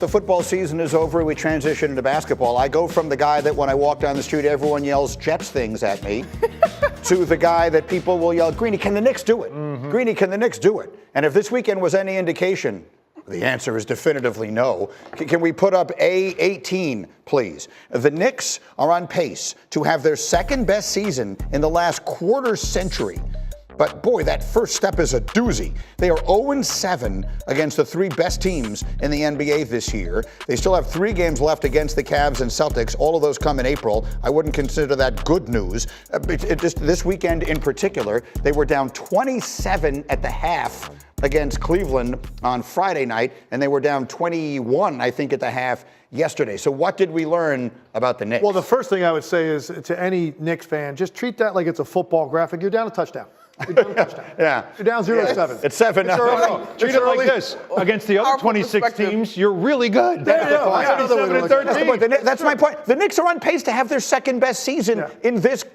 The football season is over. We transition into basketball. I go from the guy that when I walk down the street, everyone yells Jets things at me, to the guy that people will yell, Greeny, can the Knicks do it? Greeny, can the Knicks do it? And if this weekend was any indication, the answer is definitively no. Can we put up A18, please? The Knicks are on pace to have their second best season in the last quarter century. But boy, that first step is a doozy. They are 0-7 against the three best teams in the NBA this year. They still have 3 games left against the Cavs and Celtics. All of those come in April. I wouldn't consider that good news. Just this weekend in particular, they were down 27 at the half against Cleveland on Friday night, and they were down 21, I think, at the half yesterday. So what did we learn about the Knicks? Well, the first thing I would say is to any Knicks fan, just treat that like it's a football graphic. You're down a touchdown. You're down a touchdown. Yeah. You're down 0-7. It's 7 now. No, treat it like this. Against the other 26 teams, you're really good. That's the point. 27 and 13. That's my point. The Knicks are on pace to have their second best season in this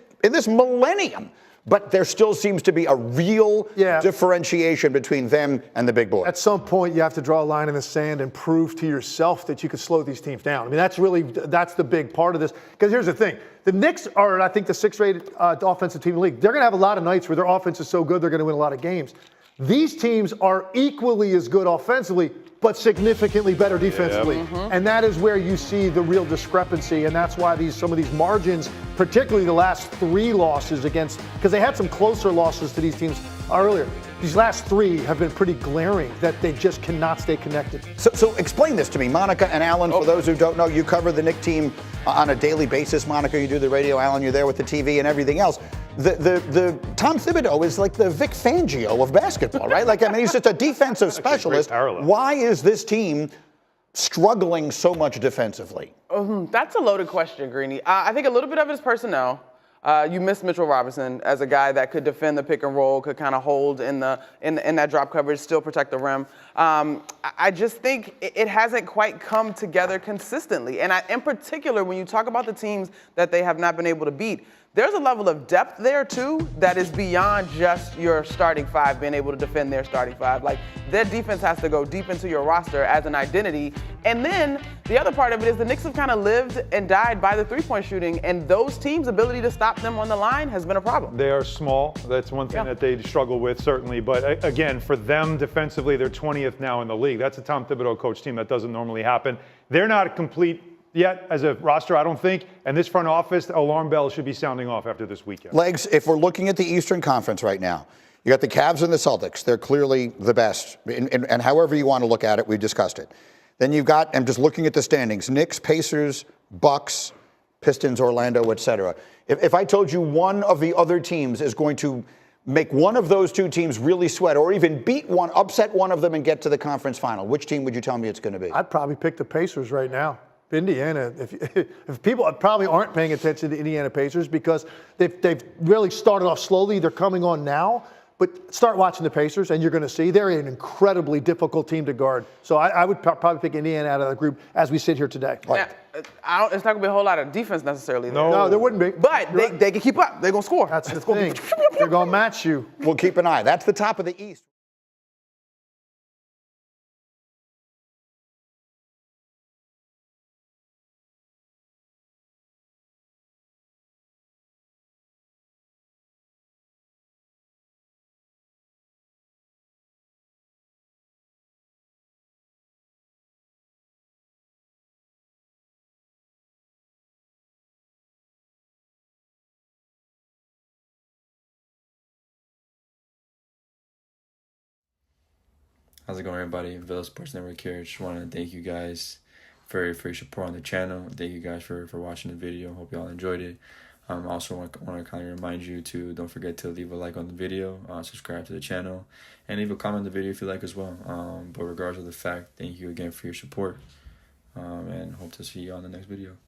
millennium. But there still seems to be a real differentiation between them and the big boys. At some point, you have to draw a line in the sand and prove to yourself that you can slow these teams down. I mean, that's the big part of this. Because here's the thing. The Knicks are, I think, the 6th-rated offensive team in the league. They're going to have a lot of nights where their offense is so good they're going to win a lot of games. These teams are equally as good offensively, but significantly better defensively. And that is where you see the real discrepancy. And that's why some of these margins, particularly the last 3 losses against, because they had some closer losses to these teams earlier. These last 3 have been pretty glaring that they just cannot stay connected. So explain this to me, Monica and Alan. For those who don't know, you cover the Knicks team on a daily basis. Monica, you do the radio. Alan, you're there with the TV and everything else. The Tom Thibodeau is like the Vic Fangio of basketball, right? Like, I mean, he's just a defensive specialist. Why is this team struggling so much defensively? That's a loaded question, Greeny. I think a little bit of it is personnel. You miss Mitchell Robinson as a guy that could defend the pick and roll, could kind of hold in that drop coverage, still protect the rim. I just think it hasn't quite come together consistently. And in particular, when you talk about the teams that they have not been able to beat, there's a level of depth there, too, that is beyond just your starting 5 being able to defend their starting 5. Like, their defense has to go deep into your roster as an identity. And then the other part of it is the Knicks have kind of lived and died by the three-point shooting, and those teams' ability to stop them on the line has been a problem. They are small. That's one thing that they struggle with, certainly. But, again, for them defensively, they're 20th now in the league. That's a Tom Thibodeau coach team. That doesn't normally happen. They're not complete yet as a roster, I don't think. And this front office, alarm bells should be sounding off after this weekend. Legs, if we're looking at the Eastern Conference right now, you got the Cavs and the Celtics. They're clearly the best. And however you want to look at it, we discussed it. Then you've got, I'm just looking at the standings, Knicks, Pacers, Bucks, Pistons, Orlando, etc. If I told you one of the other teams is going to make one of those 2 teams really sweat, or even beat one, upset one of them and get to the conference final, which team would you tell me it's going to be? I'd probably pick the Pacers right now. Indiana, if people probably aren't paying attention to Indiana Pacers because they've really started off slowly. They're coming on now. But start watching the Pacers, and you're going to see they're an incredibly difficult team to guard. So I would probably pick Indiana out of the group as we sit here today. Now, it's not going to be a whole lot of defense necessarily. No, there wouldn't be. But they can keep up. They're going to score. That's the thing. They're going to match you. We'll keep an eye. That's the top of the East. How's it going, everybody? Villa Sports Network here. Just want to thank you guys for your support on the channel. Thank you guys for watching the video. Hope you all enjoyed it. I also want to kind of remind you to don't forget to leave a like on the video, subscribe to the channel, and leave a comment on the video if you like as well. But regardless of the fact, thank you again for your support, and hope to see you on the next video.